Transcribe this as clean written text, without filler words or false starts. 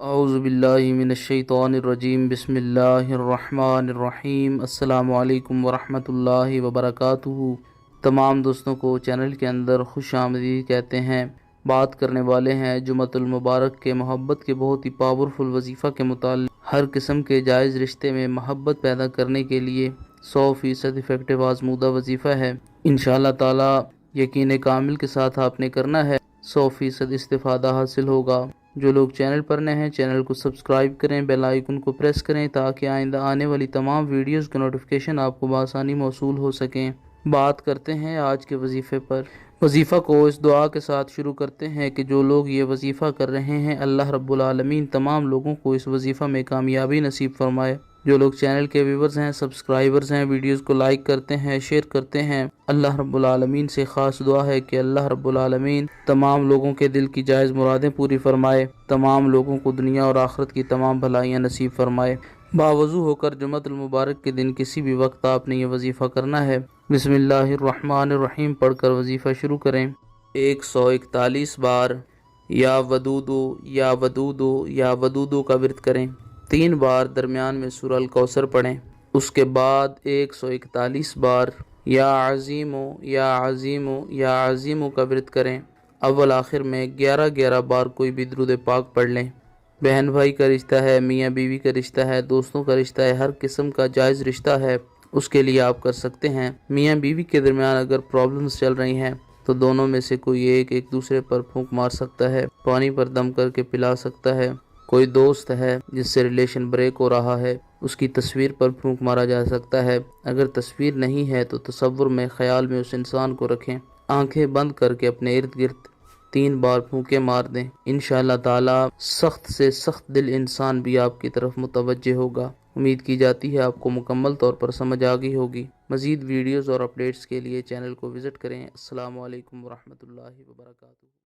औज़ुबिल्लाहि मिनश्शैतानिर्रजीम बिस्मिल्लाहिर्रहमानिर्रहीम अस्सलामु अलैकुम वरहमतुल्लाहि वबरकातुहू। तमाम दोस्तों को चैनल के अंदर खुश आमदीद कहते हैं। बात करने वाले हैं जुमतुल मुबारक के मोहब्बत के बहुत ही पावरफुल वजीफ़ा के मुताल्लिक़। हर किस्म के जायज़ रिश्ते में मोहब्बत पैदा करने के लिए 100% इफ़ेक्टिव आज़मूदा वजीफ़ा है। इंशाअल्लाह ताला यकीन कामिल के साथ आपने करना है, 100% इस्तिफ़ादा हासिल होगा। जो लोग चैनल पर नए हैं, चैनल को सब्सक्राइब करें, बेल आइकन को प्रेस करें ताकि आइंदा आने वाली तमाम वीडियोस के नोटिफिकेशन आपको बआसानी मौसूल हो सकें। बात करते हैं आज के वजीफ़े पर। वजीफ़ा को इस दुआ के साथ शुरू करते हैं कि जो लोग ये वजीफ़ा कर रहे हैं, अल्लाह रब्बुल आलमीन तमाम लोगों को इस वजीफ़ा में कामयाबी नसीब फरमाए। जो लोग चैनल के व्यूवर्स हैं, सब्सक्राइबर्स हैं, वीडियोस को लाइक करते हैं, शेयर करते हैं, अल्लाह रब्बुल आलमीन से ख़ास दुआ है कि अल्लाह रब्बुल आलमीन तमाम लोगों के दिल की जायज़ मुरादें पूरी फरमाए, तमाम लोगों को दुनिया और आखिरत की तमाम भलाइयाँ नसीब फरमाए। बावजू होकर जुमअतुल मुबारक के दिन किसी भी वक्त आपने ये वजीफ़ा करना है। बिस्मिल्लाहिर्रहमानिर्रहीम पढ़कर वजीफ़ा शुरू करें। 141 बार या वदूदो या वदूदो या वदूदो का विर्द करें। 3 बार दरमियान में सूरह अल कौसर पढ़ें। उसके बाद 141 बार या अज़ीमो या अज़ीमो या अज़ीमो का विर्द करें। अव्वल आखिर में 11-11 बार कोई भी दुरूद पाक पढ़ लें। बहन भाई का रिश्ता है, मियाँ बीवी का रिश्ता है, दोस्तों का रिश्ता है, हर किस्म का जायज़ रिश्ता है, उसके लिए आप कर सकते हैं। मियाँ बीवी के दरमियान अगर प्रॉब्लम्स चल रही हैं तो दोनों में से कोई एक दूसरे पर फूंक मार सकता है, पानी पर दम करके पिला सकता है। कोई दोस्त है जिससे रिलेशन ब्रेक हो रहा है, उसकी तस्वीर पर फूंक मारा जा सकता है। अगर तस्वीर नहीं है तो तसव्वुर में, ख्याल में उस इंसान को रखें। आंखें बंद करके अपने इर्द गिर्द 3 बार फूंके मार दें। इंशाअल्लाह ताला सख्त से सख्त दिल इंसान भी आपकी तरफ मुतवज्जे होगा। उम्मीद की जाती है आपको मुकम्मल तौर पर समझ आ गई होगी। मज़ीद वीडियोज़ और अपडेट्स के लिए चैनल को विज़िट करें। अस्सलामु अलैकुम वरहमतुल्लाहि वबरकातुहू।